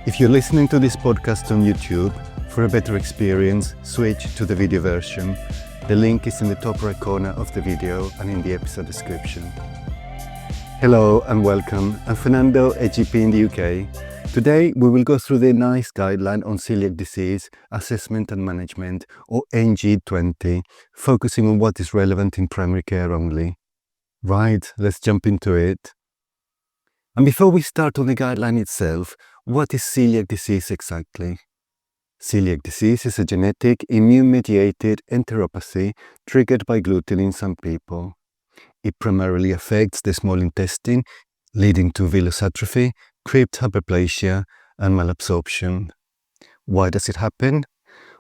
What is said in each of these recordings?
If you're listening to this podcast on YouTube, for a better experience, switch to the video version. The link is in the top right corner of the video and in the episode description. Hello and welcome. I'm Fernando, a GP in the UK. Today we will go through the NICE guideline on celiac disease assessment and management, or NG20, focusing on what is relevant in primary care only. Right, let's jump into it. And before we start on the guideline itself, what is celiac disease exactly? Celiac disease is a genetic, immune-mediated enteropathy triggered by gluten in some people. It primarily affects the small intestine, leading to villous atrophy, crypt hyperplasia, and malabsorption. Why does it happen?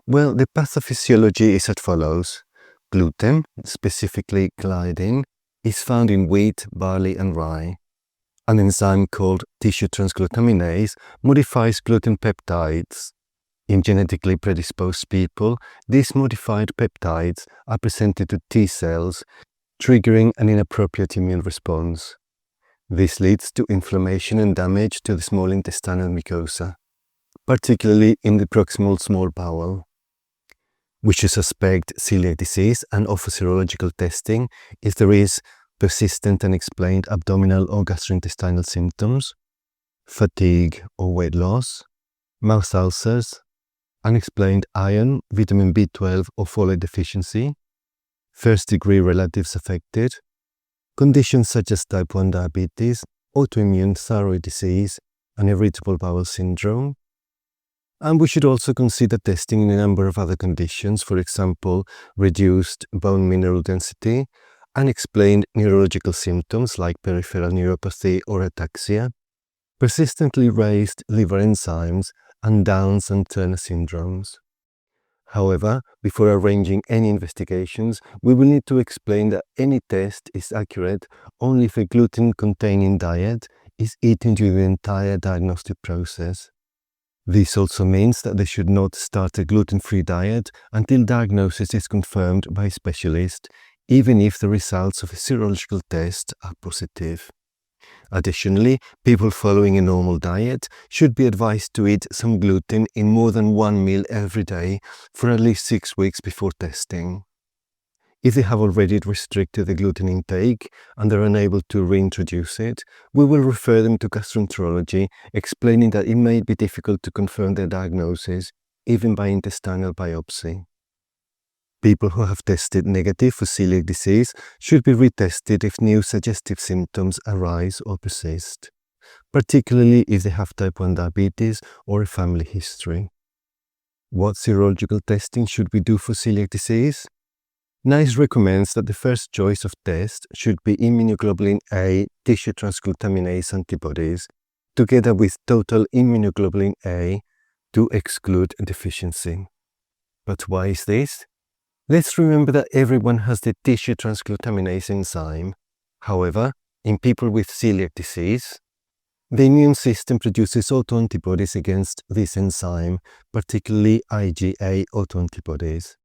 Well, the pathophysiology is as follows. Gluten, specifically gliadin, is found in wheat, barley, and rye. An enzyme called tissue transglutaminase modifies gluten peptides. In genetically predisposed people, these modified peptides are presented to T cells, triggering an inappropriate immune response. This leads to inflammation and damage to the small intestinal mucosa, particularly in the proximal small bowel. We should suspect celiac disease and offer serological testing if there is persistent and explained abdominal or gastrointestinal symptoms, fatigue or weight loss, mouth ulcers, unexplained iron, vitamin B12 or folate deficiency, first-degree relatives affected, conditions such as type 1 diabetes, autoimmune thyroid disease, and irritable bowel syndrome. And we should also consider testing in a number of other conditions, for example, reduced bone mineral density, unexplained neurological symptoms like peripheral neuropathy or ataxia, persistently raised liver enzymes, and Downs and Turner syndromes. However, before arranging any investigations, we will need to explain that any test is accurate only if a gluten-containing diet is eaten during the entire diagnostic process. This also means that they should not start a gluten-free diet until diagnosis is confirmed by a specialist, even if the results of a serological test are positive. Additionally, people following a normal diet should be advised to eat some gluten in more than one meal every day for at least 6 weeks before testing. If they have already restricted the gluten intake and are unable to reintroduce it, we will refer them to gastroenterology, explaining that it may be difficult to confirm their diagnosis, even by intestinal biopsy. People who have tested negative for celiac disease should be retested if new suggestive symptoms arise or persist, particularly if they have type 1 diabetes or a family history. What serological testing should we do for celiac disease? NICE recommends that the first choice of test should be immunoglobulin A tissue transglutaminase antibodies, together with total immunoglobulin A to exclude deficiency. But why is this? Let's remember that everyone has the tissue transglutaminase enzyme. However, in people with celiac disease, the immune system produces autoantibodies against this enzyme, particularly IgA autoantibodies.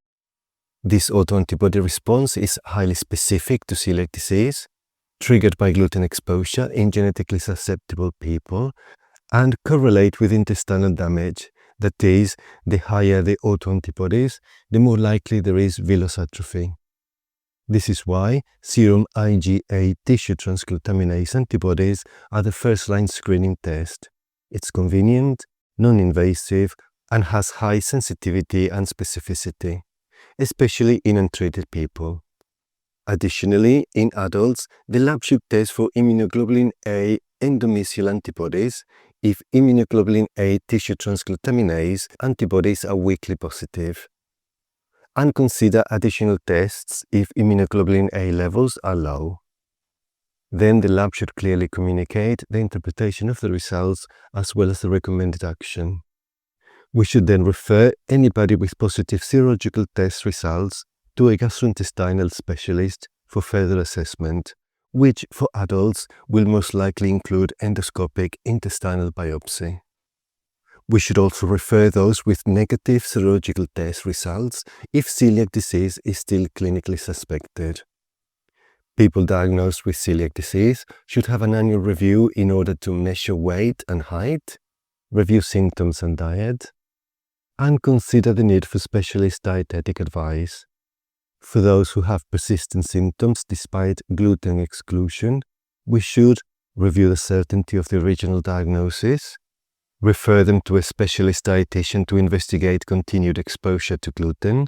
This autoantibody response is highly specific to celiac disease, triggered by gluten exposure in genetically susceptible people, and correlate with intestinal damage. That is, the higher the autoantibodies, the more likely there is villous atrophy. This is why serum IgA tissue transglutaminase antibodies are the first-line screening test. It's convenient, non-invasive, and has high sensitivity and specificity, especially in untreated people. Additionally, in adults, the lab should test for immunoglobulin A endomysial antibodies if immunoglobulin A tissue transglutaminase antibodies are weakly positive, and consider additional tests if immunoglobulin A levels are low. Then the lab should clearly communicate the interpretation of the results as well as the recommended action. We should then refer anybody with positive serological test results to a gastrointestinal specialist for further assessment, which for adults will most likely include endoscopic intestinal biopsy. We should also refer those with negative serological test results if celiac disease is still clinically suspected. People diagnosed with celiac disease should have an annual review in order to measure weight and height, review symptoms and diet, and consider the need for specialist dietetic advice. For those who have persistent symptoms despite gluten exclusion, we should review the certainty of the original diagnosis, refer them to a specialist dietitian to investigate continued exposure to gluten,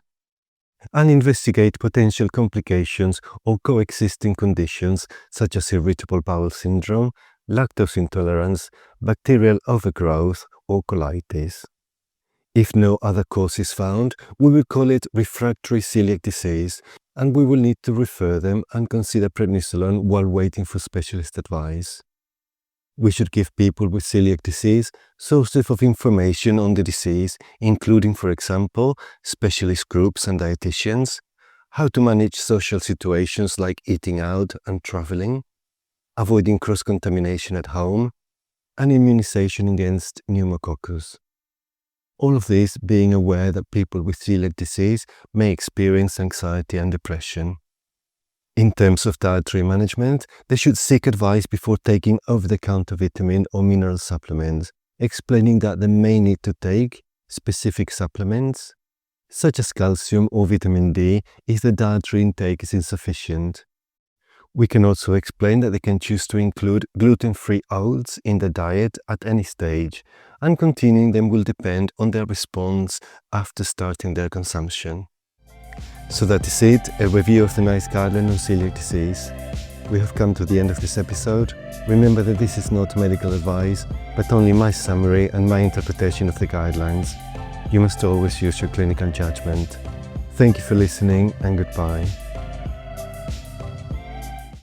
and investigate potential complications or coexisting conditions such as irritable bowel syndrome, lactose intolerance, bacterial overgrowth, or colitis. If no other cause is found, we will call it refractory celiac disease, and we will need to refer them and consider prednisolone while waiting for specialist advice. We should give people with celiac disease sources of information on the disease, including, for example, specialist groups and dietitians, how to manage social situations like eating out and traveling, avoiding cross-contamination at home, and immunization against pneumococcus. All of this being aware that people with celiac disease may experience anxiety and depression. In terms of dietary management, they should seek advice before taking over-the-counter vitamin or mineral supplements, explaining that they may need to take specific supplements, such as calcium or vitamin D, if the dietary intake is insufficient. We can also explain that they can choose to include gluten-free oats in the diet at any stage, and continuing them will depend on their response after starting their consumption. So that is it, a review of the NICE guideline on celiac disease. We have come to the end of this episode. Remember that this is not medical advice, but only my summary and my interpretation of the guidelines. You must always use your clinical judgment. Thank you for listening, and goodbye.